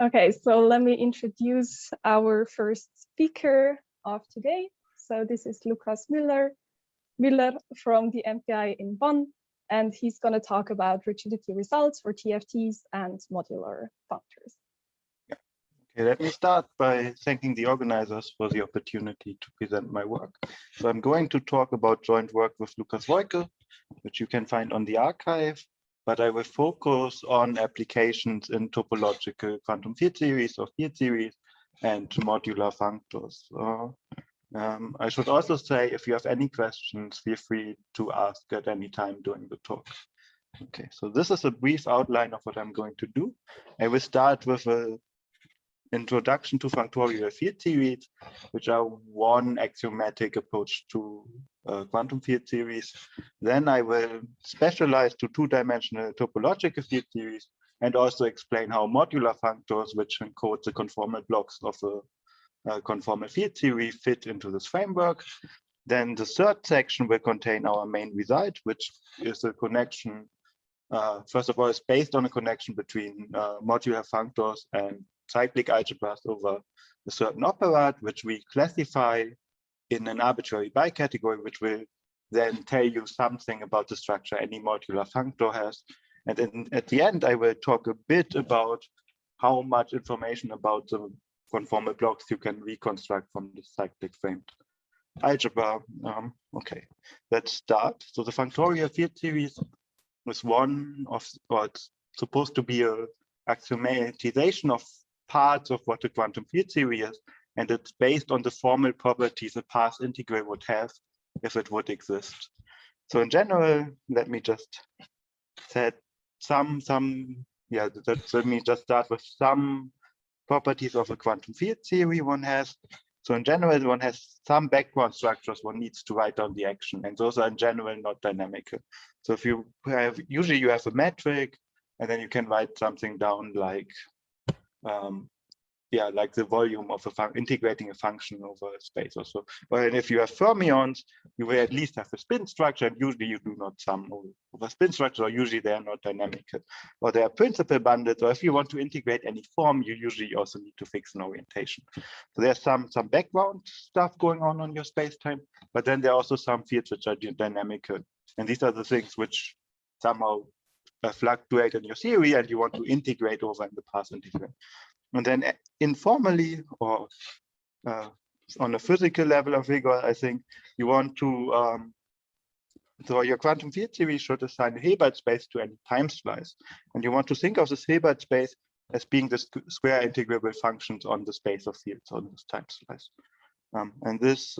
Okay, so let me introduce our first speaker of today. So this is Lukas Müller from the MPI in Bonn, and he's going to talk about rigidity results for TFTs and modular functors. Okay, let me start by thanking the organizers for the opportunity to present my work. So I'm going to talk about joint work with Lukas Müller, which you can find on the archive, but I will focus on applications in topological quantum field series or field series and modular functors. I should also say, if you have any questions, feel free to ask at any time during the talk. Okay, so this is a brief outline of what I'm going to do. I will start with an introduction to functorial field series, which are one axiomatic approach to quantum field series. Then I will specialize to two-dimensional topological field series and also explain how modular functors, which encode the conformal blocks of a conformal field theory, fit into this framework. Then the third section will contain our main result, which is a connection. First of all, it's based on a connection between modular functors and cyclic algebras over a certain operand, which we classify in an arbitrary bicategory, which will then tell you something about the structure any modular functor has. And then at the end, I will talk a bit about how much information about the conformal blocks you can reconstruct from the cyclic framed algebra. Okay, let's start. So the functorial field series is one of what's supposed to be a axiomatization of parts of what a quantum field theory is, and it's based on the formal properties a path integral would have if it would exist. So in general, let me just set let me just start with some properties of a quantum field theory one has. So in general, one has some background structures one needs to write down the action, and those are in general not dynamical. So if you have, usually you have a metric, and then you can write something down like, like the volume of integrating a function over a space or so. But if you have fermions, you will at least have a spin structure, and usually you do not sum over spin structure, or usually they are not dynamical, or they are principal bundles, or if you want to integrate any form, you usually also need to fix an orientation. So there's some background stuff going on your space-time, but then there are also some fields which are dynamical, and these are the things which somehow fluctuate in your theory, and you want to integrate over in the path integral. And then informally, or on a physical level of rigor, I think you want to, so your quantum field theory should assign a Hilbert space to any time slice. And you want to think of this Hilbert space as being the square integrable functions on the space of fields on this time slice. And this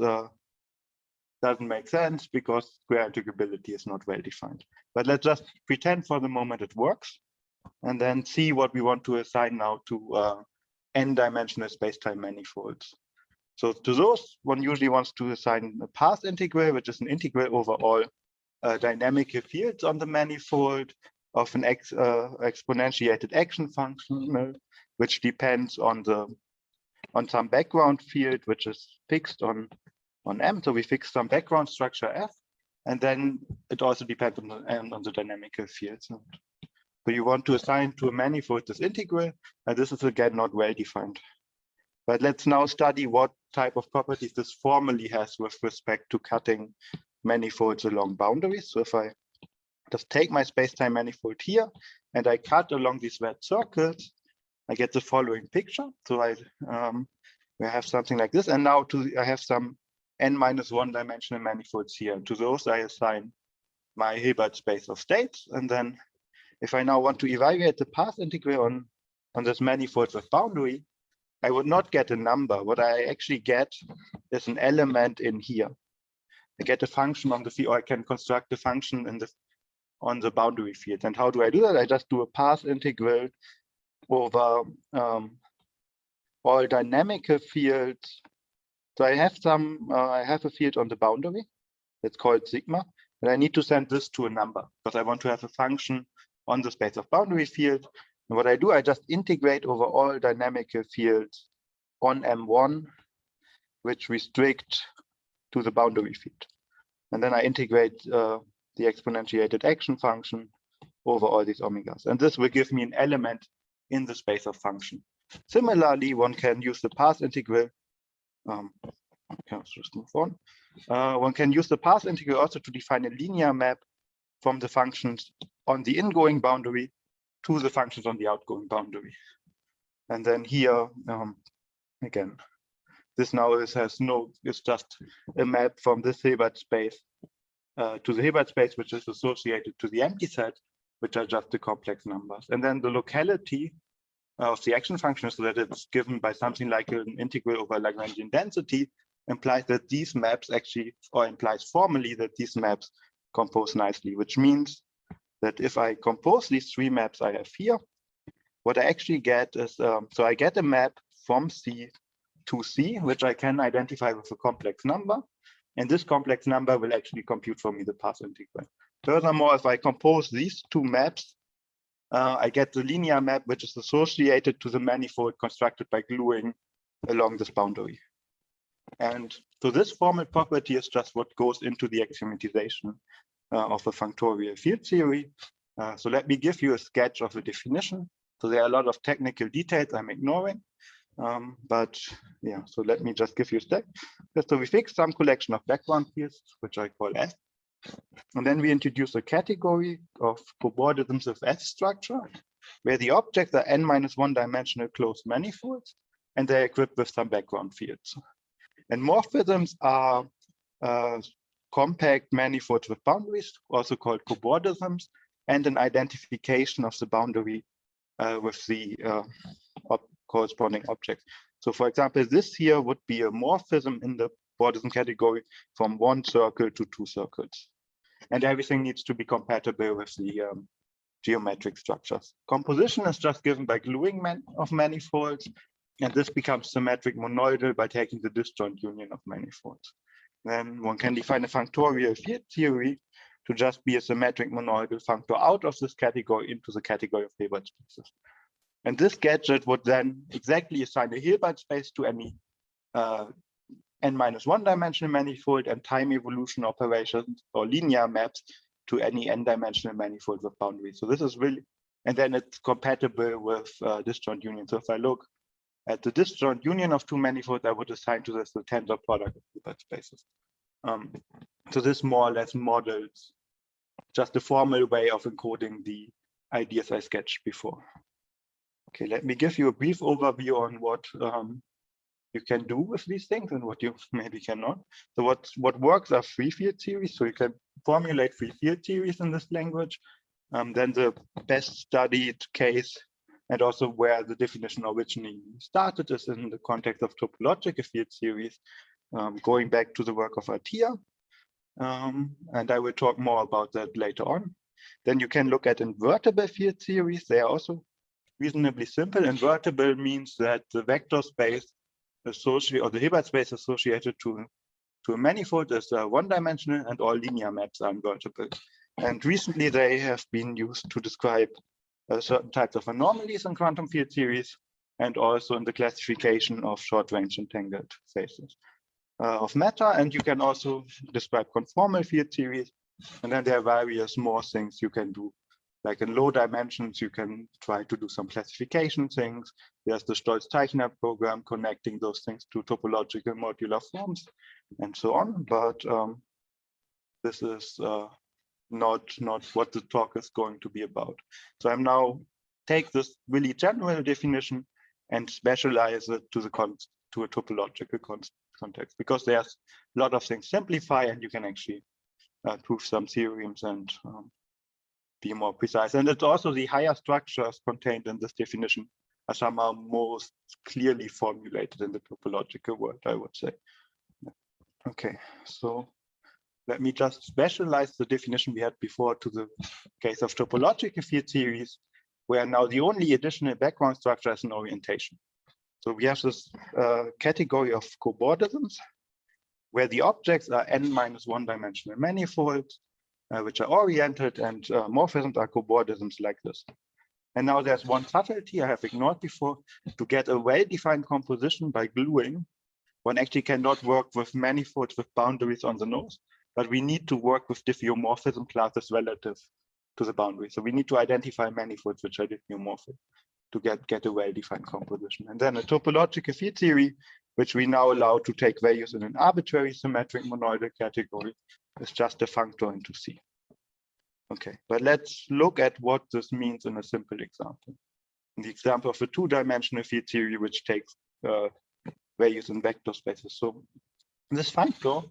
doesn't make sense because square integrability is not well defined. But let's just pretend for the moment it works, and then see what we want to assign now to n-dimensional space-time manifolds. So to those, one usually wants to assign a path integral, which is an integral over all dynamical fields on the manifold of an exponentiated action function, which depends on some background field, which is fixed on M. So we fix some background structure F, and then it also depends on the dynamical fields. So you want to assign to a manifold this integral, and this is again not well defined. But let's now study what type of properties this formally has with respect to cutting manifolds along boundaries. So if I just take my space-time manifold here and I cut along these red circles, I get the following picture. So I have something like this, and now I have some n-1 dimensional manifolds here. And to those I assign my Hilbert space of states, and then if I now want to evaluate the path integral on this manifold with boundary, I would not get a number. What I actually get is an element in here. I get a function on the field, or I can construct a function on the boundary field. And how do I do that? I just do a path integral over all dynamical fields. So I have a field on the boundary. It's called sigma, and I need to send this to a number because I want to have a function on the space of boundary field. And what I do, I just integrate over all dynamical fields on M1, which restrict to the boundary field. And then I integrate the exponentiated action function over all these omegas. And this will give me an element in the space of function. Similarly, one can use the path integral. Let's just move on. One can use the path integral also to define a linear map from the functions on the ingoing boundary to the functions on the outgoing boundary. And then here, again, this now it's just a map from this Hilbert space to the Hilbert space, which is associated to the empty set, which are just the complex numbers. And then the locality of the action function, so that it's given by something like an integral over Lagrangian density, implies that these maps actually, or implies formally that these maps compose nicely, which means that if I compose these three maps I have here, what I actually get is, so I get a map from C to C, which I can identify with a complex number. And this complex number will actually compute for me the path integral. Furthermore, if I compose these two maps, I get the linear map, which is associated to the manifold constructed by gluing along this boundary. And so this formal property is just what goes into the axiomatization of a functorial field theory. So let me give you a sketch of the definition. So there are a lot of technical details I'm ignoring. But yeah, so let me just give you a step. So we fix some collection of background fields, which I call S. And then we introduce a category of cobordisms of S structure, where the objects are n-1 dimensional closed manifolds, and they're equipped with some background fields. And morphisms are compact manifolds with boundaries, also called cobordisms, and an identification of the boundary with the corresponding objects. So for example, this here would be a morphism in the bordism category from one circle to two circles. And everything needs to be compatible with the geometric structures. Composition is just given by gluing of manifolds, and this becomes symmetric monoidal by taking the disjoint union of manifolds. Then one can define a functorial field theory to just be a symmetric monoidal functor out of this category into the category of Hilbert spaces. And this gadget would then exactly assign a Hilbert space to any n-1 dimensional manifold and time evolution operations or linear maps to any n-dimensional manifold with boundaries. So this is really, and then it's compatible with disjoint union. So if I look at the disjoint union of two manifolds, I would assign to this the tensor product of Hilbert spaces. So this more or less models just a formal way of encoding the ideas I sketched before. Okay, let me give you a brief overview on what you can do with these things and what you maybe cannot. So what works are free field theories. So you can formulate free field theories in this language. Then the best studied case and also where the definition originally started is in the context of topological field theories, going back to the work of Atiyah. And I will talk more about that later on. Then you can look at invertible field theories. They are also reasonably simple. Invertible means that the vector space associated, or the Hilbert space associated to a manifold is one-dimensional, and all linear maps are invertible. And recently they have been used to describe certain types of anomalies in quantum field theories, and also in the classification of short-range entangled spaces of matter. And you can also describe conformal field theories. And then there are various more things you can do. Like in low dimensions, you can try to do some classification things. There's the Stolz-Teichner program connecting those things to topological modular forms and so on. But this is not what the talk is going to be about. So I'm now take this really general definition and specialize it to a topological context, because there's a lot of things simplify, and you can actually prove some theorems and be more precise. And it's also the higher structures contained in this definition are somehow most clearly formulated in the topological world, I would say. Okay, so let me just specialize the definition we had before to the case of topological field theories, where now the only additional background structure is an orientation. So we have this category of cobordisms, where the objects are n-1 dimensional manifolds, which are oriented, and morphisms are cobordisms like this. And now there's one subtlety I have ignored before. To get a well-defined composition by gluing, one actually cannot work with manifolds with boundaries on the nose, but we need to work with diffeomorphism classes relative to the boundary. So we need to identify manifolds which are diffeomorphic. to get a well-defined composition. And then a topological field theory, which we now allow to take values in an arbitrary symmetric monoidal category, is just a functor into C. Okay, but let's look at what this means in a simple example. In the example of a two-dimensional field theory, which takes values in vector spaces. So this functor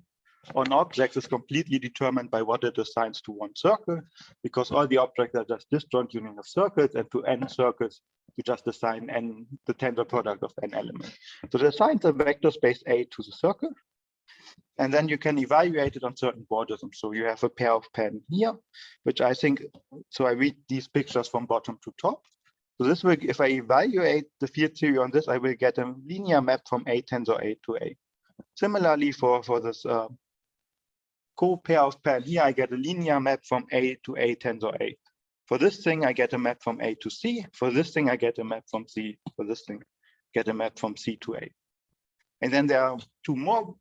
on objects is completely determined by what it assigns to one circle, because all the objects are just disjoint union of circles, and to n circles, you just assign n, the tensor product of n elements. So it assigns a vector space A to the circle, and then you can evaluate it on certain bordisms. So you have a pair of pen here, which I think, so I read these pictures from bottom to top. So this will, if I evaluate the field theory on this, I will get a linear map from A tensor A to A. Similarly, for this co-pair of pen here, I get a linear map from A to A tensor A. For this thing, I get a map from A to C. For this thing, I get a map from C. For this thing, get a map from C to A. And then there are two more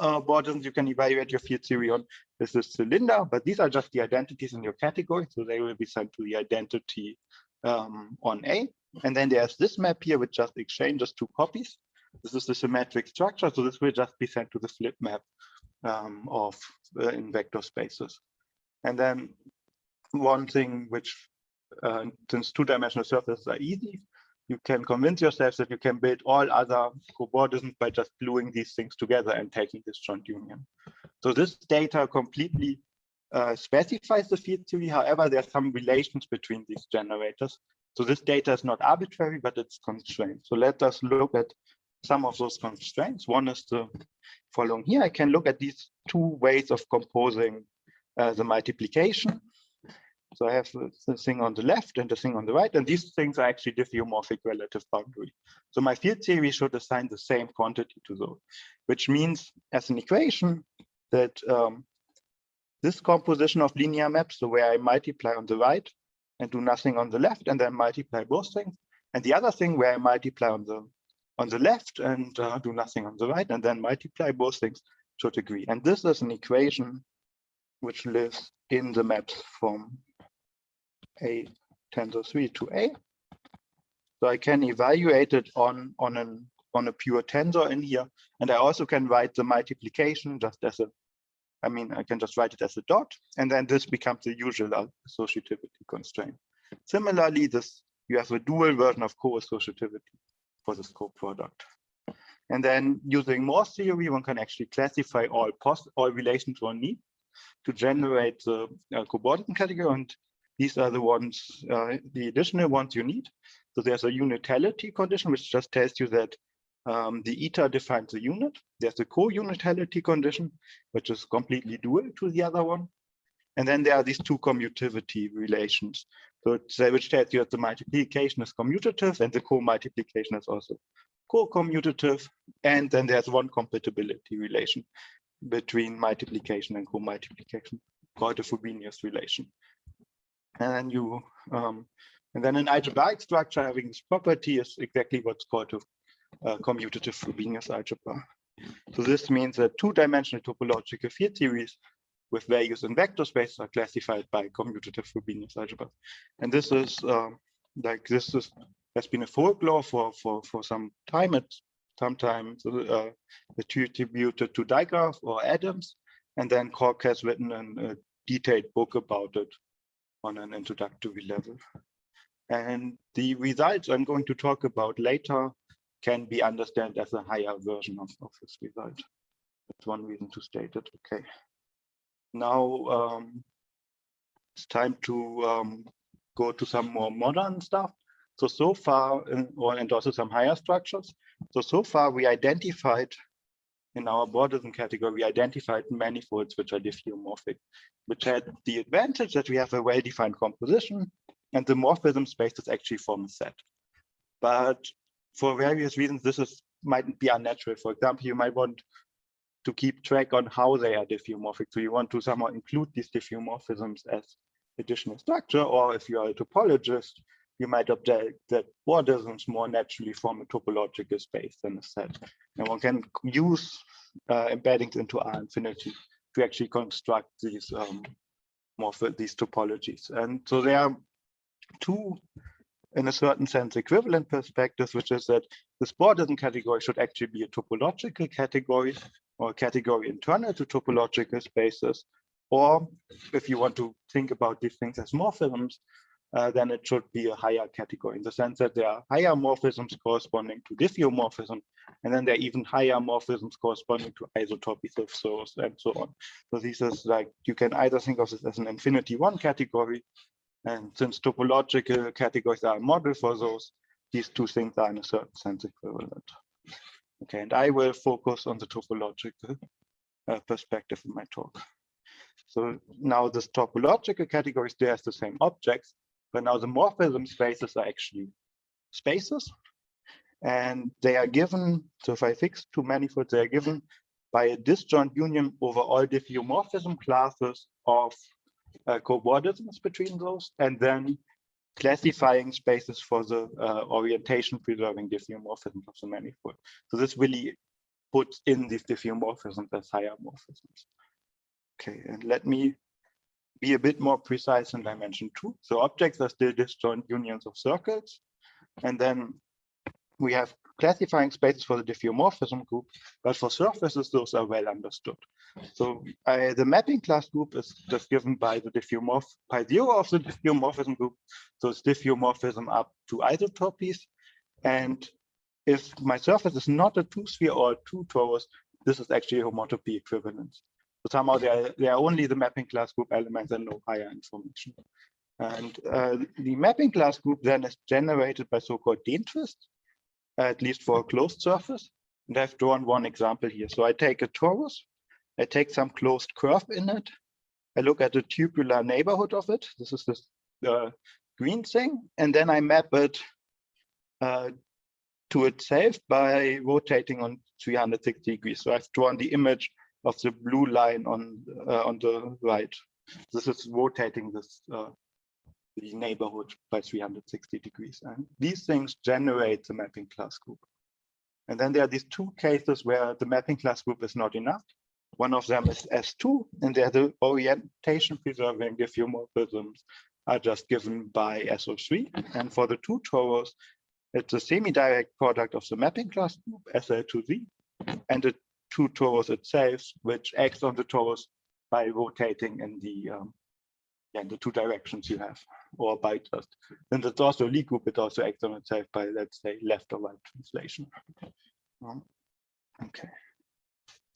bordisms you can evaluate your field theory on. This is cylinder, but these are just the identities in your category. So they will be sent to the identity on A. And then there's this map here, which just exchanges two copies. This is the symmetric structure. So this will just be sent to the flip map in vector spaces. And then one thing which, since two-dimensional surfaces are easy, you can convince yourself that you can build all other cobordisms by just gluing these things together and taking this joint union. So this data completely specifies the field theory. However, there are some relations between these generators. So this data is not arbitrary, but it's constrained. So let us look at some of those constraints. One is the following here. I can look at these two ways of composing the multiplication. So I have the thing on the left and the thing on the right, and these things are actually diffeomorphic relative boundary. So my field theory should assign the same quantity to those, which means as an equation that this composition of linear maps, so where I multiply on the right and do nothing on the left, and then multiply both things, and the other thing where I multiply on the left and do nothing on the right, and then multiply both things, should agree. And this is an equation which lives in the maps from A tensor 3 to A. So I can evaluate it on a pure tensor in here. And I also can write the multiplication just as a, I can just write it as a dot, and then this becomes the usual associativity constraint. Similarly, you have a dual version of co-associativity for this co-product. And then using Morse theory, one can actually classify all relations one needs to generate the cobordism category. And these are the ones, the additional ones you need. So there's a unitality condition, which just tells you that the eta defines the unit. There's a co-unitality condition, which is completely dual to the other one. And then there are these two commutativity relations. So which tells you that the multiplication is commutative and the co-multiplication is also co-commutative. And then there's one compatibility relation between multiplication and co-multiplication called the Frobenius relation. And then an algebraic structure having this property is exactly what's called a commutative Frobenius algebra. So this means that two-dimensional topological field theories with values in vector space are classified by commutative Frobenius algebra. And this is has been a folklore for some time. Sometimes attributed to Dijkgraaf or Adams, and then Cork has written a detailed book about it on an introductory level. And the results I'm going to talk about later can be understood as a higher version of this result. That's one reason to state it. Okay. Now it's time to go to some more modern stuff. So far, and also some higher structures. So far we identified in our bordism category, we identified manifolds which are diffeomorphic, which had the advantage that we have a well-defined composition and the morphism spaces actually form a set. But for various reasons, this might be unnatural. For example, you might want to keep track on how they are diffeomorphic. So you want to somehow include these diffeomorphisms as additional structure, or if you are a topologist, you might object that bordisms more naturally form a topological space than a set. And one can use embeddings into R infinity to actually construct these these topologies. And so there are two in a certain sense, equivalent perspectives, which is that this Bordism category should actually be a topological category or a category internal to topological spaces. Or if you want to think about these things as morphisms, then it should be a higher category in the sense that there are higher morphisms corresponding to diffeomorphism, and then there are even higher morphisms corresponding to isotopies of source and so on. So this is like, you can either think of this as an infinity one category, and since topological categories are a model for those, these two things are in a certain sense equivalent. Okay, and I will focus on the topological perspective in my talk. So now this topological category still has the same objects, but now the morphism spaces are actually spaces, and they are given, so if I fix two manifolds, they are given by a disjoint union over all diffeomorphism classes of cobordisms between those, and then classifying spaces for the orientation preserving diffeomorphisms of the manifold. So this really puts in these diffeomorphisms as higher morphisms. Okay, and let me be a bit more precise in dimension 2. So objects are still disjoint unions of circles, and then we have classifying spaces for the diffeomorphism group, but for surfaces, those are well understood. So the mapping class group is just given by the by zero of the diffeomorphism group. So it's diffeomorphism up to isotopies. And if my surface is not a two-sphere or a two-torus, this is actually a homotopy equivalence. So somehow there are only the mapping class group elements and no higher information. And the mapping class group then is generated by so-called Dehn-twist, at least for a closed surface. And I've drawn one example here. So I take a torus, I take some closed curve in it, I look at the tubular neighborhood of it. This is this green thing, and then I map it to itself by rotating on 360 degrees. So I've drawn the image of the blue line on the right. This is rotating this the neighborhood by 360 degrees. And these things generate the mapping class group. And then there are these two cases where the mapping class group is not enough. One of them is S2, and there the orientation preserving diffeomorphisms are just given by SO3. And for the two torus, it's a semi-direct product of the mapping class group, SL2Z, and the two torus itself, which acts on the torus by rotating in the two directions you have, or by just. Then it's also a Lie group, it also acts on itself by, let's say, left or right translation. Okay.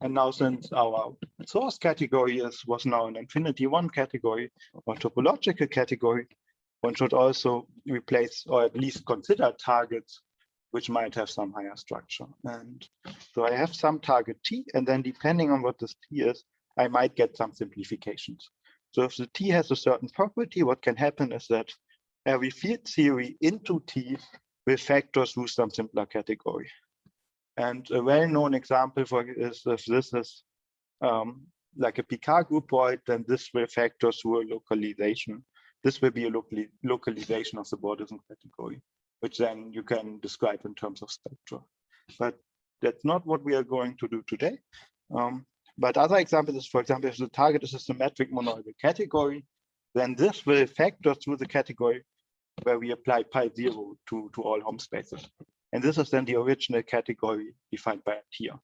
And now, since our source category was now an infinity one category or topological category, one should also replace or at least consider targets which might have some higher structure. And so I have some target T, and then depending on what this T is, I might get some simplifications. So if the T has a certain property, what can happen is that every field theory into T will factor through some simpler category. And a well-known example for is if this is like a Picard groupoid, then this will factor through a localization. This will be a localization of the Bordism category, which then you can describe in terms of spectra. But that's not what we are going to do today. But other examples is, for example, if the target is a symmetric monoidal category, then this will factor through the category where we apply pi0 to all home spaces. And this is then the original category defined by a tier.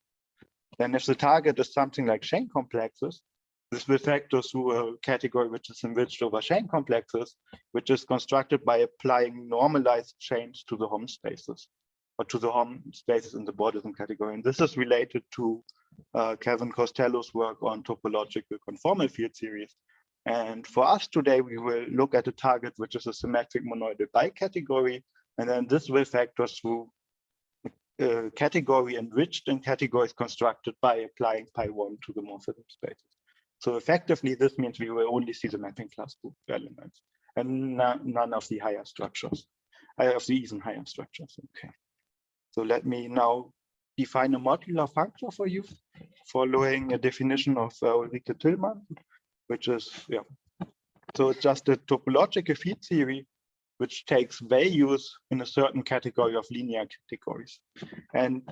Then if the target is something like chain complexes, this will factor through a category which is enriched over chain complexes, which is constructed by applying normalized chains to the home spaces, or to the home spaces in the Bordism category. And this is related to Kevin Costello's work on topological conformal field series. And for us today, we will look at a target which is a symmetric monoidal bicategory, and then this will factor through category enriched in categories constructed by applying pi1 to the morphism spaces. So effectively, this means we will only see the mapping class group elements and none of the higher structures, of the even higher structures. Okay. So let me now define a modular functor for you, following a definition of Ulrike Tillmann, which is, so it's just a topological field theory which takes values in a certain category of linear categories. And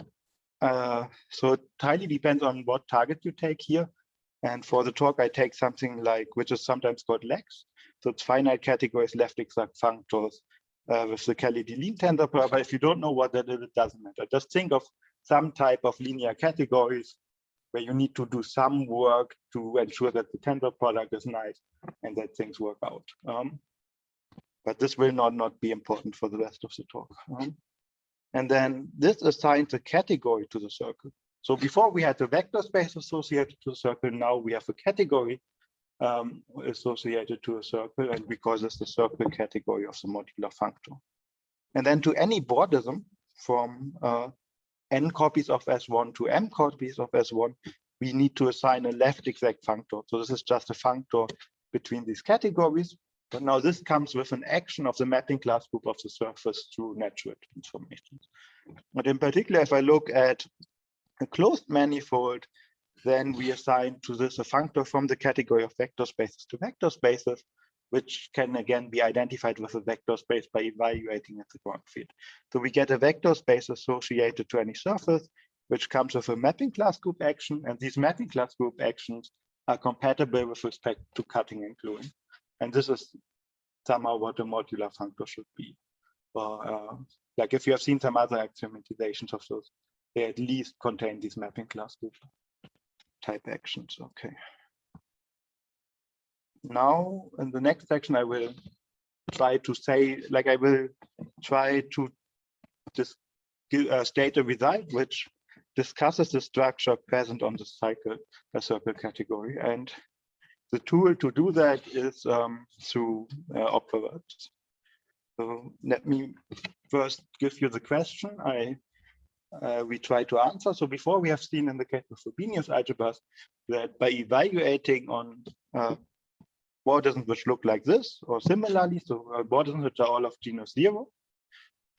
so it highly depends on what target you take here. And for the talk, I take something like, which is sometimes called lex. So it's finite categories, left exact functors, with the Kelly-Deline tensor product. But if you don't know what that is, it doesn't matter. Just think of some type of linear categories where you need to do some work to ensure that the tensor product is nice and that things work out. But this will not be important for the rest of the talk. And then this assigns a category to the circle. So before we had the vector space associated to the circle, now we have a category associated to a circle, and we call this the circle category of the modular functor. And then to any Bordism from n copies of S1 to m copies of S1, we need to assign a left exact functor. So this is just a functor between these categories. But now this comes with an action of the mapping class group of the surface through natural transformations. But in particular, if I look at a closed manifold, then we assign to this a functor from the category of vector spaces to vector spaces, which can again be identified with a vector space by evaluating at the ground field. So we get a vector space associated to any surface, which comes with a mapping class group action, and these mapping class group actions are compatible with respect to cutting and gluing. And this is somehow what a modular functor should be. Like if you have seen some other axiomizations of those, they at least contain these mapping class group type actions. Okay. Now in the next section, I will try to say, like I will try to just state a result which discusses the structure present on the circle category. And the tool to do that is through operators. So let me first give you the question we try to answer. So before, we have seen in the case of Frobenius algebras that by evaluating on Bordisms which look like this or similarly, so Bordisms which are all of genus 0,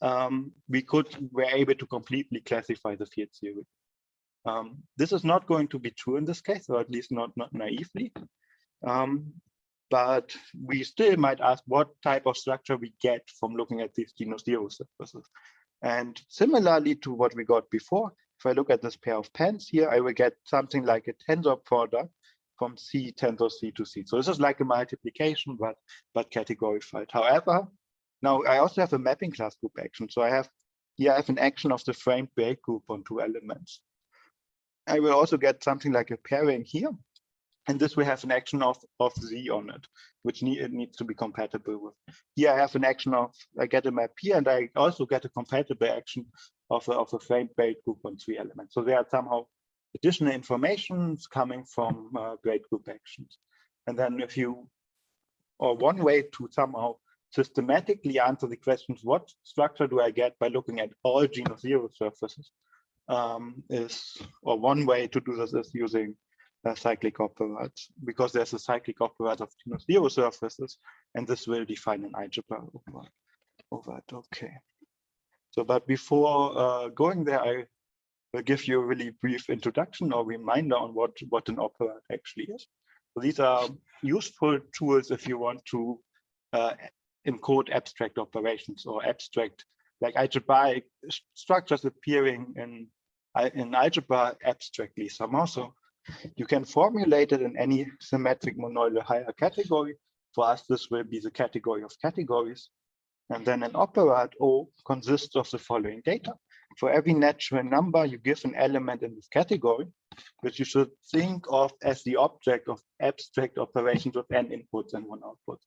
we're able to completely classify the field theory. This is not going to be true in this case, or at least not naively. But we still might ask what type of structure we get from looking at these genus 0 surfaces. And similarly to what we got before, if I look at this pair of pens here, I will get something like a tensor product from C tensor C to C. So this is like a multiplication, but categorified. However, now I also have a mapping class group action. So I have an action of the framed break group on 2 elements. I will also get something like a pairing here. And this will have an action of Z on it, which it needs to be compatible with. Here I have an action I get a map here, and I also get a compatible action of a framed break group on 3 elements. So there are somehow additional information coming from break group actions. And then one way to somehow systematically answer the questions, what structure do I get by looking at all genus 0 surfaces, one way to do this is using cyclic operators, because there's a cyclic operator of genus 0 surfaces, and this will define an algebra over it. Okay. So, but before going there, I will give you a really brief introduction or reminder on what an operator actually is. So these are useful tools if you want to encode abstract operations or abstract, like algebraic structures appearing in algebra abstractly somehow. So you can formulate it in any symmetric monoidal higher category. For us, this will be the category of categories. And then an operator O consists of the following data. For every natural number, you give an element in this category, which you should think of as the object of abstract operations with n inputs and 1 output.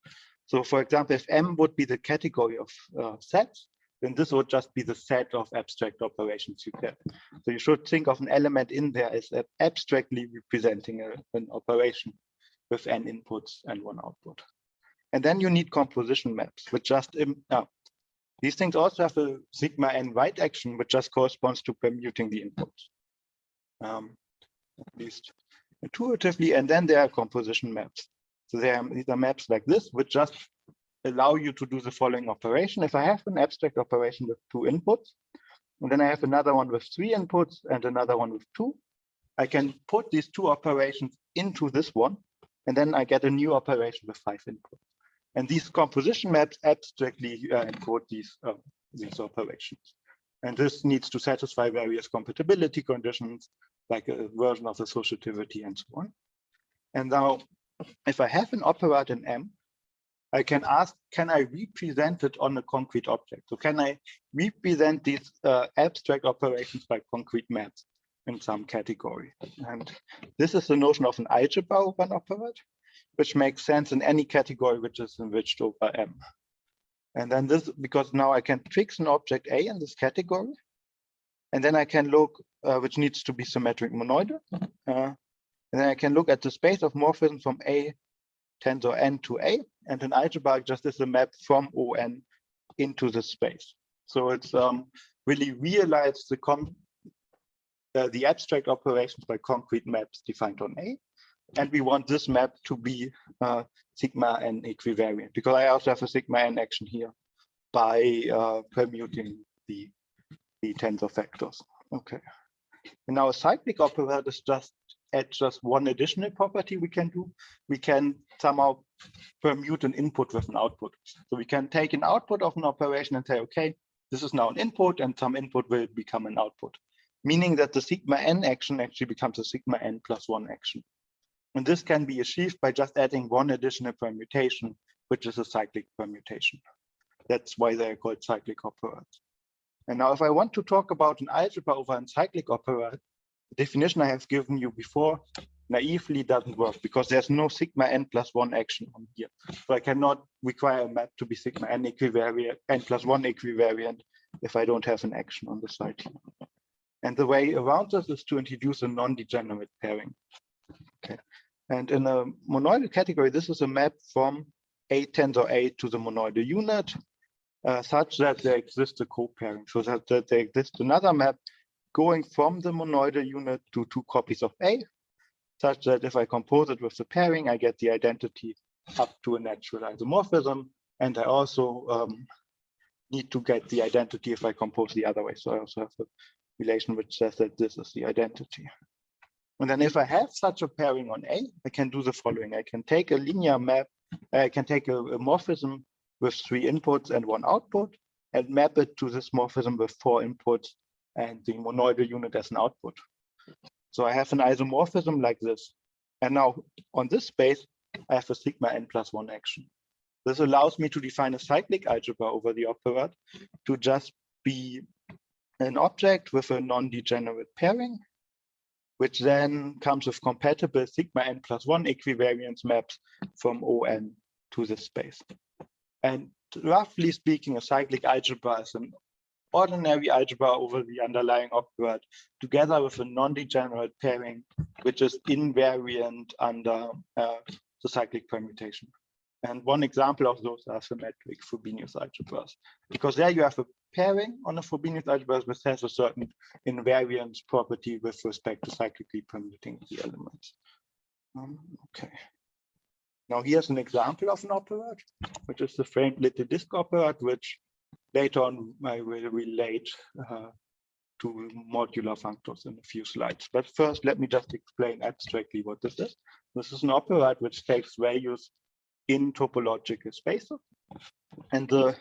So for example, if M would be the category of sets, then this would just be the set of abstract operations you get. So you should think of an element in there as abstractly representing an operation with n inputs and 1 output. And then you need composition maps, which just, these things also have a sigma n write action, which just corresponds to permuting the inputs, at least intuitively. And then there are composition maps. So these are maps like this, which just allow you to do the following operation. If I have an abstract operation with 2 inputs, and then I have another one with 3 inputs and another one with 2, I can put these 2 operations into this one, and then I get a new operation with 5 inputs. And these composition maps abstractly encode these operations. And this needs to satisfy various compatibility conditions, like a version of associativity and so on. And now, if I have an operator in M, I can ask, can I represent it on a concrete object? So can I represent these abstract operations by concrete maps in some category? And this is the notion of an algebra over an operator, which makes sense in any category which is enriched over M. And then this, because now I can fix an object A in this category, and then I can look, which needs to be symmetric monoidal. And then I can look at the space of morphism from A tensor n to A, and an algebra just is a map from ON into the space. So it's really realize the abstract operations by concrete maps defined on A. And we want this map to be sigma n equivariant, because I also have a sigma n action here by permuting the tensor factors. Okay. And now a cyclic operator is just one additional property we can do. We can somehow permute an input with an output. So we can take an output of an operation and say, okay, this is now an input, and some input will become an output, meaning that the sigma n action actually becomes a sigma n plus 1 action. And this can be achieved by just adding one additional permutation, which is a cyclic permutation. That's why they're called cyclic operators. And now if I want to talk about an algebra over a cyclic operator, the definition I have given you before naively doesn't work, because there's no sigma n plus 1 action on here. So I cannot require a map to be sigma n equivariant, n plus 1 equivariant, if I don't have an action on the side here. And the way around this is to introduce a non-degenerate pairing. Okay. And in a monoidal category, this is a map from A tensor A to the monoidal unit, such that there exists a co-pairing, so that there exists another map going from the monoidal unit to two copies of A, such that if I compose it with the pairing, I get the identity up to a natural isomorphism. And I also need to get the identity if I compose the other way. So I also have a relation which says that this is the identity. And then if I have such a pairing on A, I can do the following. I can take a linear map, I can take a morphism with 3 inputs and 1 output, and map it to this morphism with 4 inputs and the monoidal unit as an output. So I have an isomorphism like this. And now on this space, I have a sigma n plus 1 action. This allows me to define a cyclic algebra over the operator to just be an object with a non-degenerate pairing, which then comes with compatible sigma n plus 1 equivariance maps from ON to this space. And roughly speaking, a cyclic algebra is an ordinary algebra over the underlying operator together with a non-degenerate pairing, which is invariant under the cyclic permutation. And one example of those are symmetric Frobenius algebras, because there you have a pairing on a Frobenius algebra which has a certain invariance property with respect to cyclically permuting the elements. Okay. Now here's an example of an operator, which is the framed little disk operator, which later on I will relate to modular functors in a few slides. But first, let me just explain abstractly what this is. This is an operator which takes values in topological spaces. And the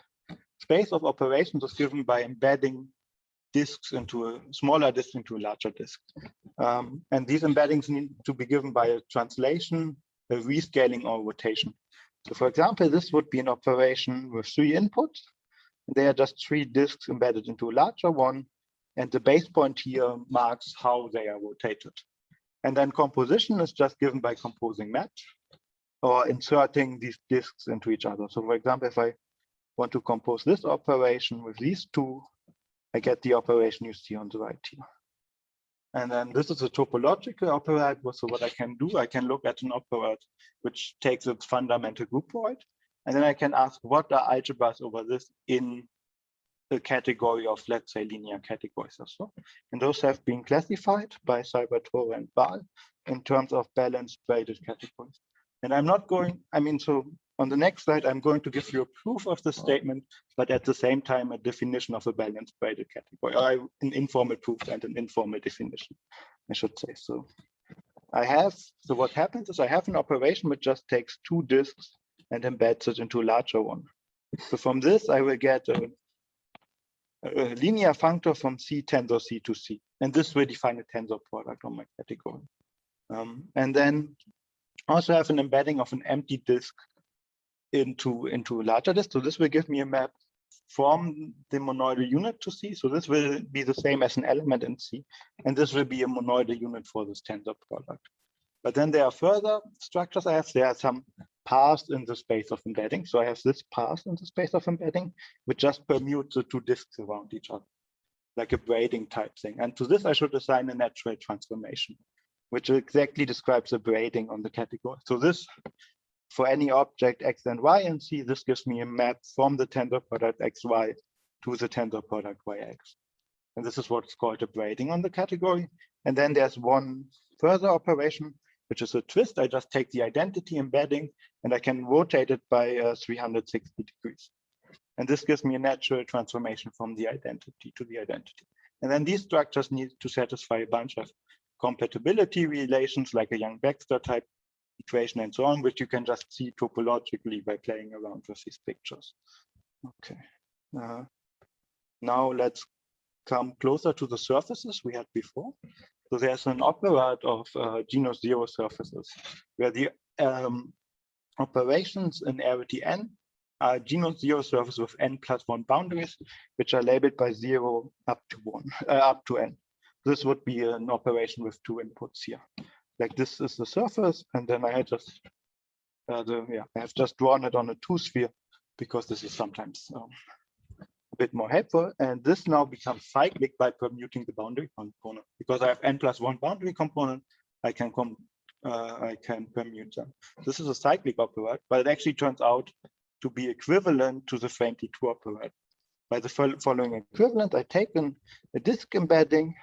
space of operations is given by embedding disks into a smaller disk into a larger disk. And these embeddings need to be given by a translation, a rescaling, or rotation. So for example, this would be an operation with 3 inputs. There are just 3 disks embedded into a larger one. And the base point here marks how they are rotated. And then composition is just given by composing maps or inserting these disks into each other. So for example, if I want to compose this operation with these 2, I get the operation you see on the right here. And then this is a topological operator. So what I can do, I can look at an operator which takes its fundamental groupoid, and then I can ask what are algebras over this in the category of, let's say, linear categories or so. And those have been classified by Salvatore and Ball in terms of balanced braided categories. And I'm not going, so on the next slide, I'm going to give you a proof of the statement, but at the same time, a definition of a balanced braided category, or an informal proof and an informal definition, I should say. So what happens is I have an operation which just takes 2 disks and embeds it into a larger one. So from this, I will get a linear functor from C tensor C to C. And this will define a tensor product on my category. And then also have an embedding of an empty disk into larger list. So this will give me a map from the monoidal unit to C. So this will be the same as an element in C, and this will be a monoidal unit for this tensor product. But then there are further structures I have. There are some paths in the space of embedding. So I have this path in the space of embedding, which just permutes the two disks around each other, like a braiding type thing. And to this, I should assign a natural transformation, which exactly describes the braiding on the category. So this, for any object x and y in C, this gives me a map from the tensor product xy to the tensor product yx. And this is what's called a braiding on the category. And then there's one further operation, which is a twist. I just take the identity embedding and I can rotate it by 360 degrees. And this gives me a natural transformation from the identity to the identity. And then these structures need to satisfy a bunch of compatibility relations, like a Young-Baxter type equation and so on, which you can just see topologically by playing around with these pictures. Okay. Now let's come closer to the surfaces we had before. So there's an operand of genus zero surfaces, where the operations in arity n are genus zero surfaces with n+1 boundaries, which are labeled by 0 up to n. This would be an operation with two inputs here. Like this is the surface, and then I had just I have just drawn it on a two-sphere because this is sometimes a bit more helpful. And this now becomes cyclic by permuting the boundary component. Because I have n+1 boundary component, I can permute them. This is a cyclic operand, but it actually turns out to be equivalent to the frame T2 operand. By the following equivalent, I take a disk embedding,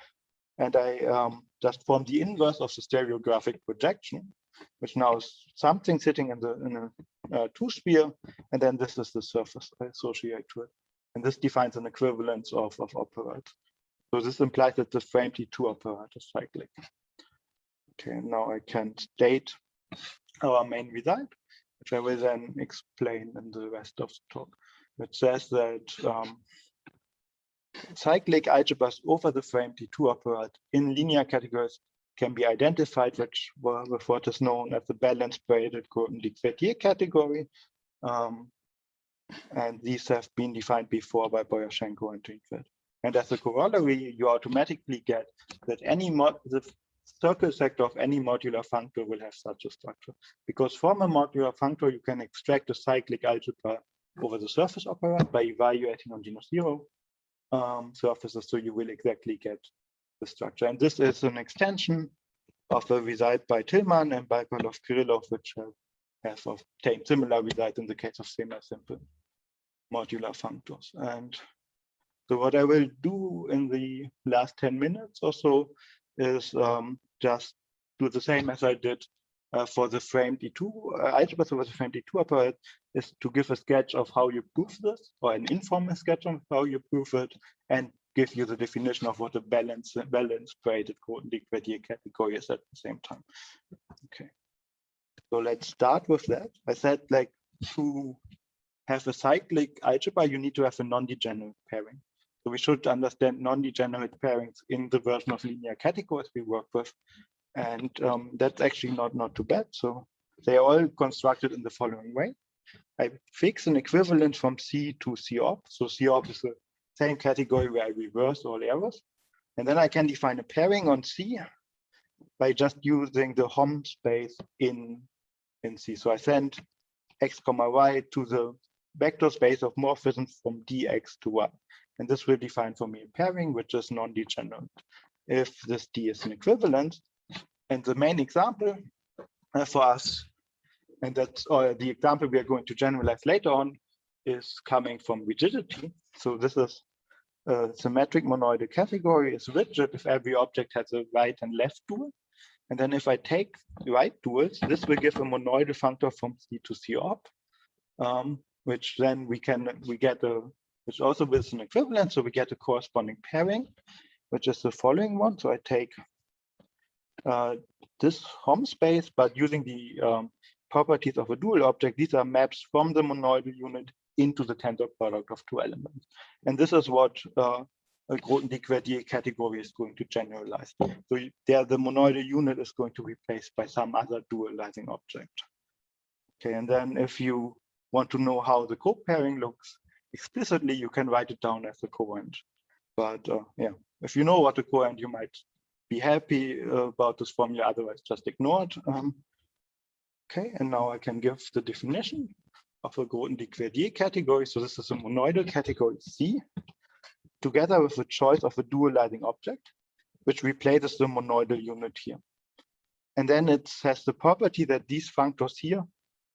and I just form the inverse of the stereographic projection, which now is something sitting in a two-sphere, and then this is the surface I associate to it. And this defines an equivalence of operands. So this implies that the frame T2 operand is cyclic. Okay, now I can state our main result, which I will then explain in the rest of the talk, which says that cyclic algebras over the frame T2 operand in linear categories can be identified, which were with what is known as the balanced braided Grothendieck-Verdier category. And these have been defined before by Boyashenko and Trinquet. And as a corollary, you automatically get that the circle sector of any modular functor will have such a structure. Because from a modular functor, you can extract a cyclic algebra over the surface operand by evaluating on genus zero surfaces, so you will exactly get the structure. And this is an extension of a result by Tillman and by Kirillov, which have obtained similar results in the case of semi-simple modular functors. And so what I will do in the last 10 minutes or so is just do the same as I did for the frame D2 algebra over the frame D2 operand, is to give a sketch of how you prove this, or an informal sketch of how you prove it, and give you the definition of what a balanced braided Grothendieck-Verdier category is at the same time. Okay, so let's start with that. I said, like, to have a cyclic algebra, you need to have a non-degenerate pairing. So we should understand non-degenerate pairings in the version of linear categories we work with. And that's actually not too bad. So they are all constructed in the following way. I fix an equivalent from C to C op. So C op is the same category where I reverse all errors. And then I can define a pairing on C by just using the Hom space in C. So I send x, y to the vector space of morphisms from dx to y. And this will define for me a pairing which is non-degenerate if this D is an equivalent. And the main example for us, and that's the example we are going to generalize later on, is coming from rigidity. So this is a symmetric monoidal category is rigid if every object has a right and left dual. And then if I take right duals, this will give a monoidal functor from C to C op, which then we get which also is an equivalent. So we get a corresponding pairing, which is the following one. So I take this Hom space, but using the properties of a dual object. These are maps from the monoidal unit into the tensor product of two elements. And this is what a Grothendieck-Verdier category is going to generalize. So there, the monoidal unit is going to be replaced by some other dualizing object. Okay, and then if you want to know how the co-pairing looks explicitly, you can write it down as a coend. But yeah, if you know what a coend, you might be happy about this formula, otherwise just ignore it. Okay, and now I can give the definition of a Grothendieck-Verdier category. So this is a monoidal category C, together with the choice of a dualizing object, which replaces the monoidal unit here. And then it has the property that these functors here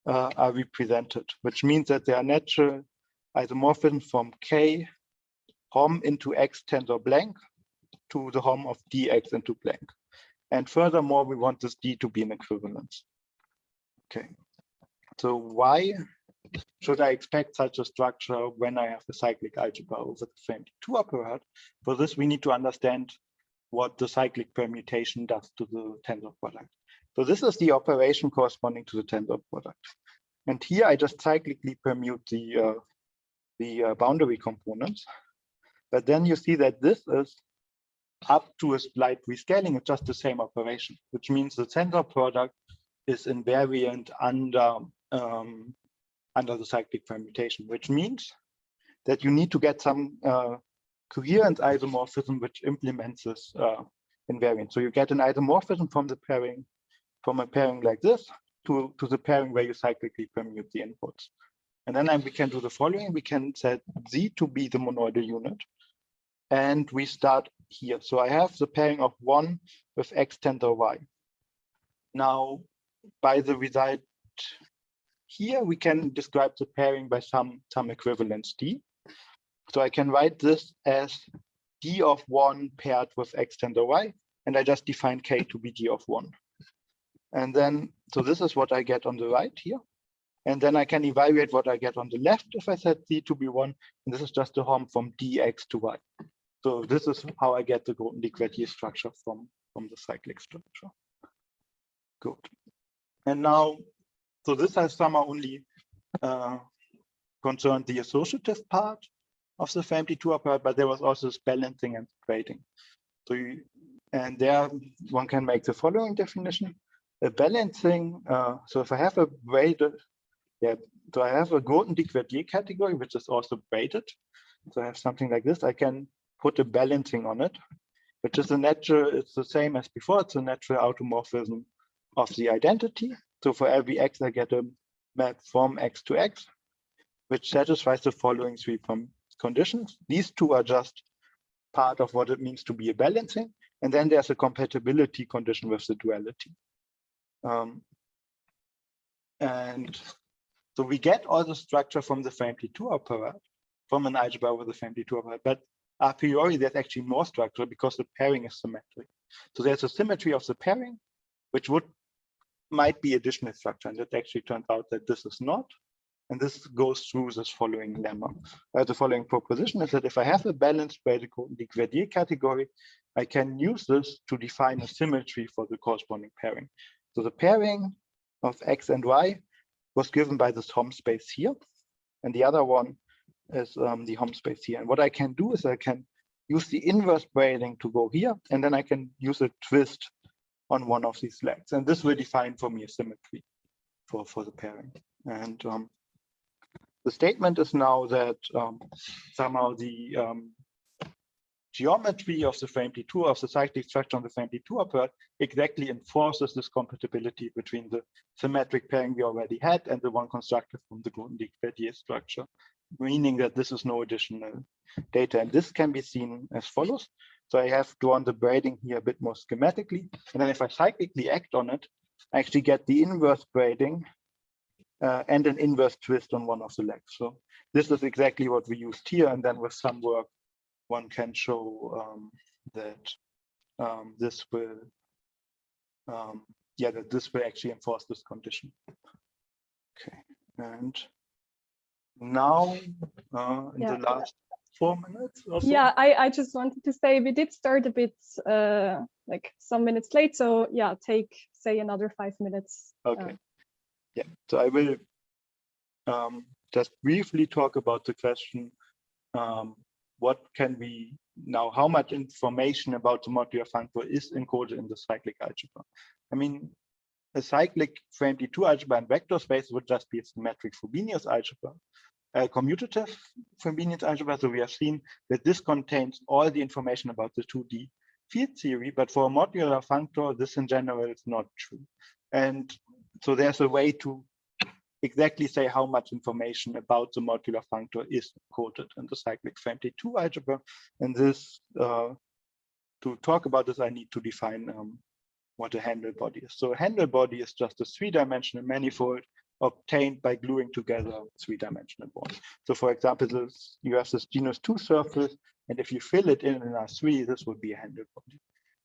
are represented, which means that they are natural isomorphism from K hom into X tensor blank to the hom of dx into blank. And furthermore, we want this D to be an equivalence. Okay, so why should I expect such a structure when I have a cyclic algebra over the family 2 operator? For this, we need to understand what the cyclic permutation does to the tensor product. So this is the operation corresponding to the tensor product. And here I just cyclically permute the boundary components. But then you see that this is up to a slight rescaling, it's just the same operation, which means the tensor product is invariant under the cyclic permutation, which means that you need to get some coherent isomorphism which implements this invariance. So you get an isomorphism from the pairing, from a pairing like this to the pairing where you cyclically permute the inputs. And then we can do the following. We can set Z to be the monoidal unit. And we start here. So I have the pairing of 1 with X tensor Y. Now, by the result here, we can describe the pairing by some equivalence D. So I can write this as D of 1 paired with X tensor Y, and I just define K to be D of 1. And then, so this is what I get on the right here. And then I can evaluate what I get on the left if I set Z to be 1, and this is just the hom from dx to Y. So this is how I get the Grothendieck-Verdier structure from the cyclic structure. Good. And now, so this has somehow only concerned the associative part of the family 2 operator, but there was also this balancing and grading. So and there one can make the following definition. A balancing, so if I have a braided, so I have a Grothendieck-Verdier category, which is also braided. So I have something like this. I can put a balancing on it, which is a natural, it's the same as before, it's a natural automorphism of the identity. So for every X, I get a map from X to X, which satisfies the following 3 conditions. These 2 are just part of what it means to be a balancing. And then there's a compatibility condition with the duality. And so we get all the structure from the family 2 operator, from an algebra with the family 2 operator, but a priori there's actually more structure because the pairing is symmetric. So there's a symmetry of the pairing, which might be additional structure, and it actually turns out that this is not. And this goes through this following lemma. The following proposition is that if I have a balanced braided Grothendieck-Verdier category, I can use this to define a symmetry for the corresponding pairing. So the pairing of X and Y was given by this hom space here, and the other one is the hom space here. And what I can do is I can use the inverse braiding to go here, and then I can use a twist on one of these legs. And this will define for me a symmetry for the pairing. And the statement is now that somehow the geometry of the family 2, of the cyclic structure on the family 2 operator exactly enforces this compatibility between the symmetric pairing we already had and the one constructed from the Grothendieck-Verdier structure, meaning that this is no additional data. And this can be seen as follows. So I have drawn the braiding here a bit more schematically. And then if I cyclically act on it, I actually get the inverse braiding and an inverse twist on one of the legs. So this is exactly what we used here. And then with some work, one can show that this will, that this will actually enforce this condition. Okay, and now in the last 4 minutes or so. Yeah, I just wanted to say we did start a bit like some minutes late. So yeah, take say another 5 minutes. Okay. Yeah, so I will just briefly talk about the question, what can we now, how much information about the modular functor is encoded in the cyclic algebra? I mean, a cyclic FMT2 algebra and vector space would just be a symmetric Frobenius algebra, a commutative Frobenius algebra. So we have seen that this contains all the information about the 2D field theory, but for a modular functor, this in general is not true. And so there's a way to exactly say how much information about the modular functor is encoded in the cyclic FMT2 algebra. And this, to talk about this, I need to define what a Handel body is. So a Handel body is just a three-dimensional manifold obtained by gluing together three-dimensional bonds. So for example, you have this genus 2 surface, and if you fill it in R3, this would be a Handel body.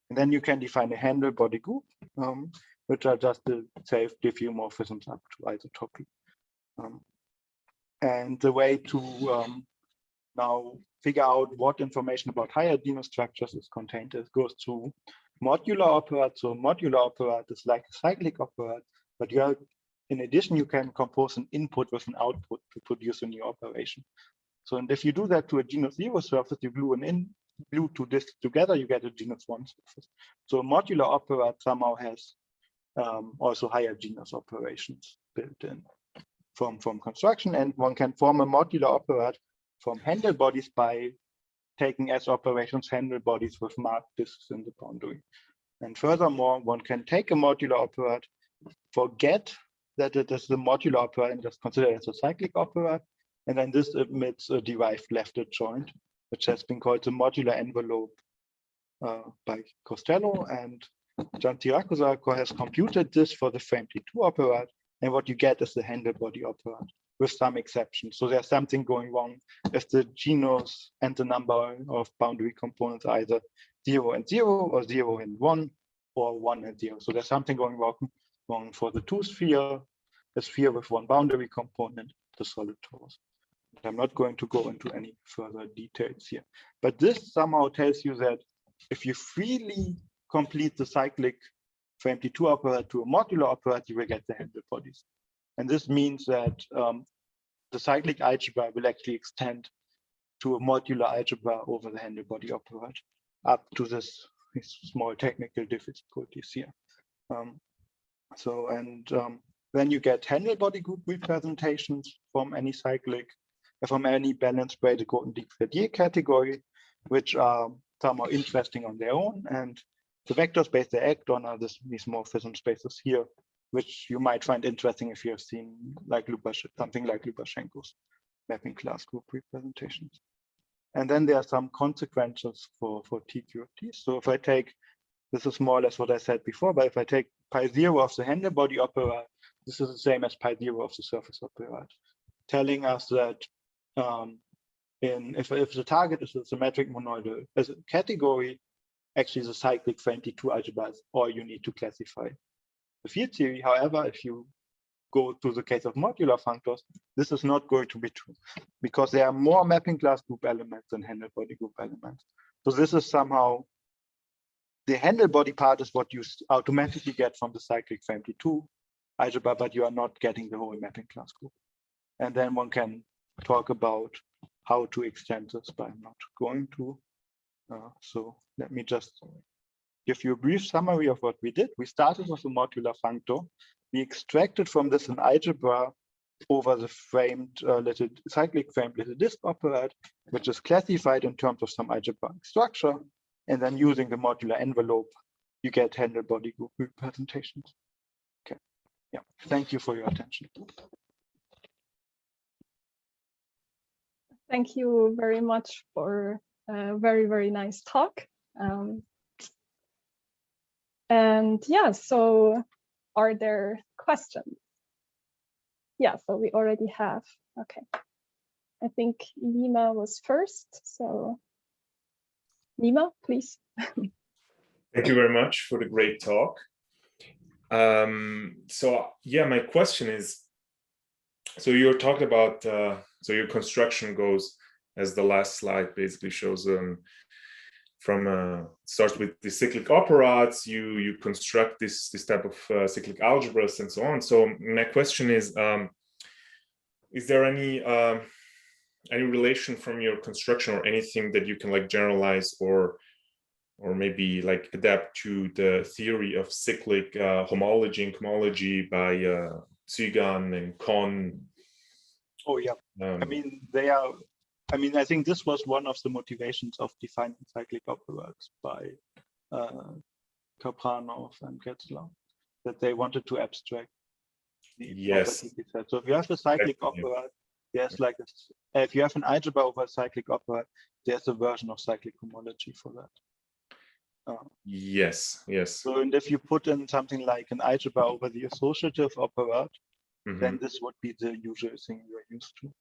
And then you can define a Handel body group, which are just the safe diffeomorphisms up to isotopy. And the way to now figure out what information about higher genus structures is contained goes through modular operand. So modular operand is like a cyclic operand, but you are, in addition, you can compose an input with an output to produce a new operation. So, and if you do that to a genus 0 surface, you glue two disks together, you get a genus 1 surface. So a modular operand somehow has also higher genus operations built in from construction, and one can form a modular operand from Handel bodies by taking as operations Handel bodies with marked disks in the boundary. And furthermore, one can take a modular operand, forget that it is the modular operand and just consider it as a cyclic operand, and then this emits a derived left adjoint, which has been called the modular envelope by Costello, and Gian Siracusa has computed this for the FMT2 operand, and what you get is the Handel body operand with some exceptions. So there's something going wrong if the genus and the number of boundary components are either 0 and 0 or 0 and 1 or 1 and 0. So there's something going wrong for the 2 sphere, a sphere with 1 boundary component, the solid torus. I'm not going to go into any further details here, but this somehow tells you that if you freely complete the cyclic FMT2 operand to a modular operand, you will get the Handel bodies. And this means that the cyclic algebra will actually extend to a modular algebra over the Handel body operand up to this small technical difficulties here. Then you get Handel body group representations from any cyclic, from any balanced braided Grothendieck category, which are somehow interesting on their own. And the vector space they act on are these morphism spaces here, which you might find interesting if you have seen like something like Lukashenko's mapping class group representations. And then there are some consequences for TQFTs. So if I take, this is more or less what I said before, but if I take pi0 of the Handel body operand, this is the same as pi0 of the surface operand, telling us that if the target is a symmetric monoidal as a category, actually the cyclic FMT2 algebra is all you need to classify the field theory. However, if you go to the case of modular functors, this is not going to be true because there are more mapping class group elements than Handel body group elements. So this is somehow, the Handel body part is what you automatically get from the cyclic FMT2 algebra, but you are not getting the whole mapping class group. And then one can talk about how to extend this, but I'm not going to. So let me just give you a brief summary of what we did. We started with a modular functor. We extracted from this an algebra over the framed little cyclic framed little disk operand, which is classified in terms of some algebraic structure. And then using the modular envelope, you get Handel body group representations. Okay, yeah, thank you for your attention. Thank you very much for a very, very nice talk. And yeah, so are there questions? Yeah, so we already have. Okay. I think Lima was first. So Lima, please. Thank you very much for the great talk. So yeah, my question is, so you're talking about, so your construction goes, as the last slide basically shows, starts with the cyclic operands, you construct this type of cyclic algebras and so on. So my question is there any relation from your construction or anything that you can like generalize or or maybe like adapt to the theory of cyclic homology and cohomology by Zygan and Kohn. Oh yeah, I mean they are. I mean, I think this was one of the motivations of defining cyclic operators by Kapranov and Getzler, that they wanted to abstract the property set. So if you have a cyclic operator, there's like if you have an algebra over a cyclic operator, there's a version of cyclic homology for that. Yes. So, and if you put in something like an algebra over the associative operator, then this would be the usual thing you're used to.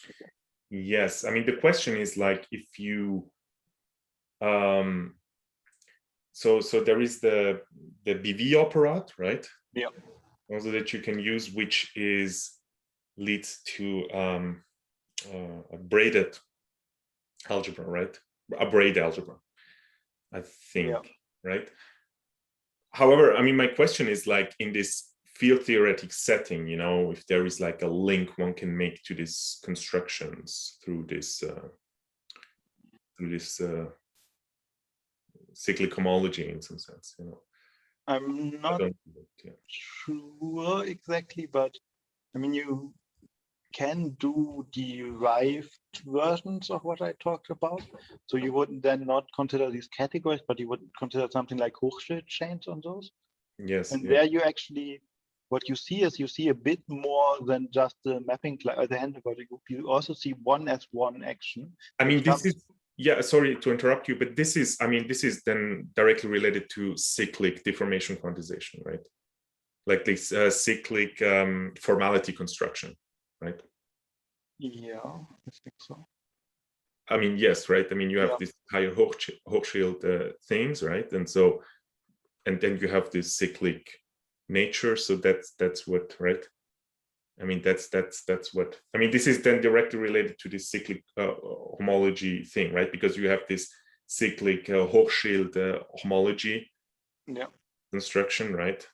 Okay. Yes, I mean the question is like if you so there is the BV operator, right? Yeah. Also that you can use, which leads to a braided algebra, right? A braid algebra, I think, right? However, I mean, my question is like in this field theoretic setting, you know, if there is like a link one can make to these constructions through this cyclic homology in some sense, you know. I'm not sure exactly, but I mean, you can do derived versions of what I talked about. So you wouldn't then not consider these categories, but you would consider something like Hochschild chains on those. Yes. And there you actually, what you see is you see a bit more than just the mapping, the handler group. You also see one as one action. I mean, this is, sorry to interrupt you, but this is, I mean, this is then directly related to cyclic deformation quantization, right? Like this cyclic formality construction, right? Yeah, I think so. I mean, yes, right? I mean, you have this higher Hochschild things, right? And so, and then you have this cyclic nature. So that's what, right? I mean, that's what, I mean, this is then directly related to this cyclic homology thing, right? Because you have this cyclic Hochschild homology construction, right?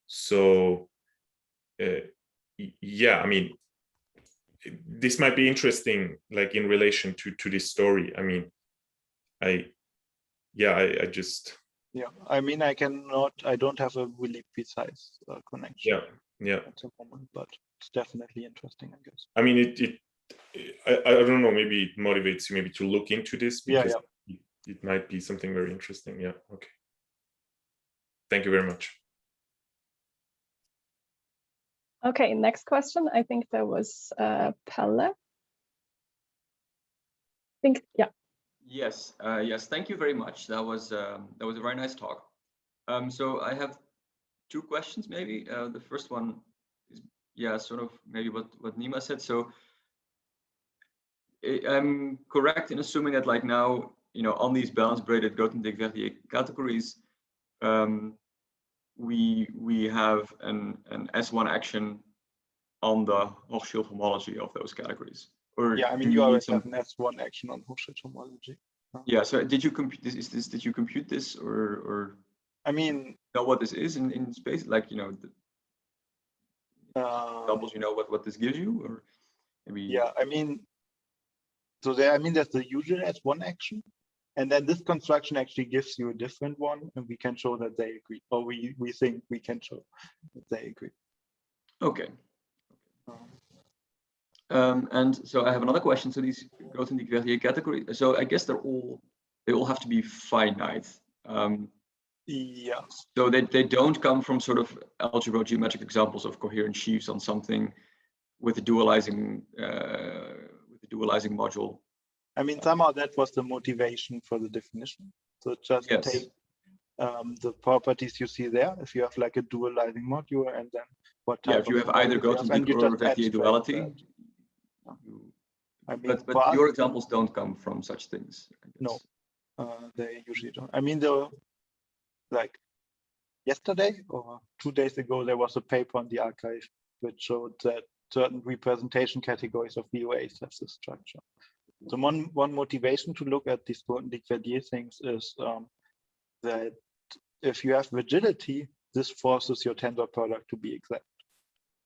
So, yeah, I mean, this might be interesting, like in relation to this story. I mean, I just. Yeah, I mean, I don't have a really precise connection. At the moment, but it's definitely interesting, I guess. I mean, I don't know, maybe it motivates you maybe to look into this because it might be something very interesting. Yeah, okay. Thank you very much. Okay, next question. I think there was Pelle. I think, Yes, yes. Thank you very much. That was a very nice talk. So I have two questions, maybe. The first one is, sort of maybe what Nima said. So I'm correct in assuming that, like now, you know, on these balance braided Grothendieck-Verdier categories, we have an S1 action on the Hochschild homology of those categories. Or I mean, you always have an S1 action on Hochschild homology. Yeah. So did you compute this? Did you compute this, or? I mean, know what this is in space? Like, you know, examples. You know what this gives you, or maybe? Yeah. I mean, so there. I mean, there's the usual S1 action. And then this construction actually gives you a different one, and we can show that they agree, or we think we can show that they agree. Okay. And so I have another question. So these Grothendieck-Verdier category. So I guess they all have to be finite. Yes. So they don't come from sort of algebra geometric examples of coherent sheaves on something with a dualizing module. I mean, somehow that was the motivation for the definition. So just take the properties you see there. If you have like a dualizing module, and then what type if you have either Grothendieck or Verdier duality. I mean, but your examples don't come from such things. No, they usually don't. I mean, like yesterday or 2 days ago, there was a paper on the archive which showed that certain representation categories of VOAs have this structure. So one motivation to look at these Grothendieck-Verdier things is that if you have rigidity, this forces your tensor product to be exact.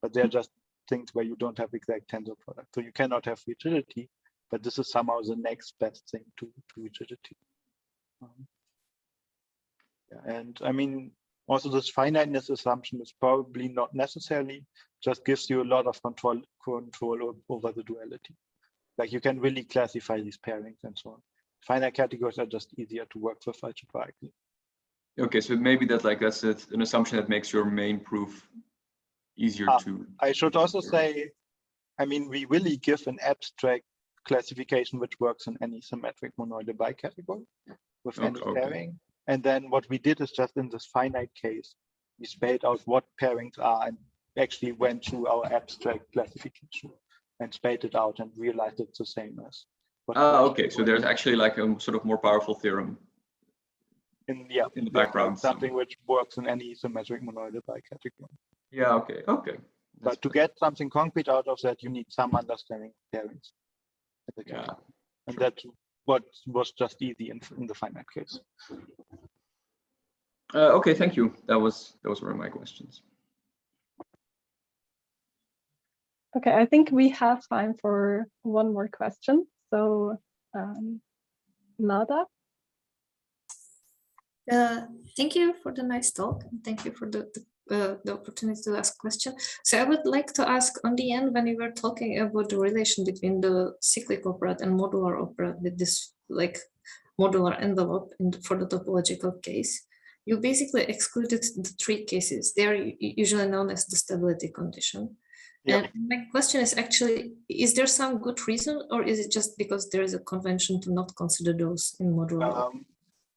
But they're just things where you don't have exact tensor product. So you cannot have rigidity, but this is somehow the next best thing to rigidity. And I mean, also this finiteness assumption is probably not necessarily, just gives you a lot of control over the duality. Like you can really classify these pairings and so on. Finite categories are just easier to work with algebraically. Okay, so maybe that's an assumption that makes your main proof easier to. I should also say, I mean, we really give an abstract classification which works in any symmetric monoidal bicategory with any pairing. And then what we did is just in this finite case, we spelled out what pairings are and actually went through our abstract classification and spelled it out and realized it's the same as. Okay, so there's actually like a sort of more powerful theorem in the background. Something which works in any symmetric monoidal bicategory. Yeah, okay. But to get something concrete out of that, you need some understanding of pairings. Yeah. And that's what was just easy in the finite case. Okay, thank you. Those were my questions. Okay, I think we have time for one more question. So, Lada. Thank you for the nice talk, and thank you for the opportunity to ask question. So I would like to ask on the end, when you were talking about the relation between the cyclic operand and modular operand with this like modular envelope for the topological case, you basically excluded the three cases. They are usually known as the stability condition. Yep. And my question is actually, is there some good reason, or is it just because there is a convention to not consider those in modular?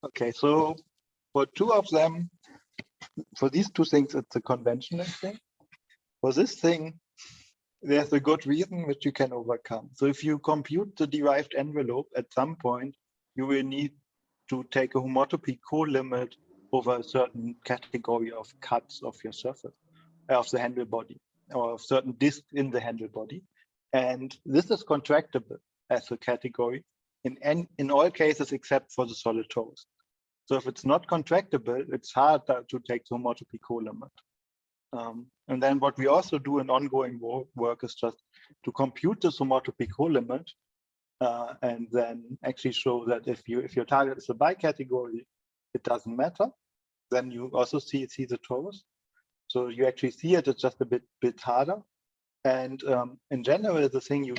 Okay, so for two of them, for these two things, it's a conventional thing. For this thing, there's a good reason which you can overcome. So if you compute the derived envelope, at some point, you will need to take a homotopy co-limit over a certain category of cuts of your surface, of the handle body, or of certain disk in the handle body. And this is contractible as a category in all cases except for the solid torus. So if it's not contractible, it's harder to take the homotopy co-limit. And then what we also do in ongoing work is just to compute this homotopy co-limit and then actually show that if your target is a bicategory, it doesn't matter. Then you also see the torus. So you actually see it, it's just a bit harder. And in general, the thing you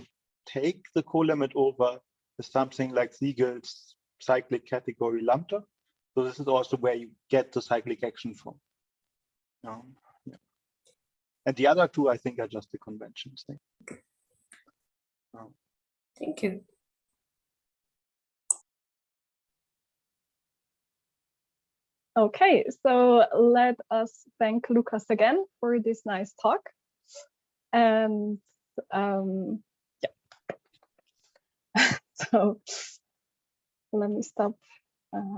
take the co-limit over is something like Siegel's cyclic category lambda. So this is also where you get the cyclic action from. Yeah. And the other two, I think, are just the conventions thing. Thank you. Okay, so let us thank Lukas again for this nice talk. And yeah, so let me stop.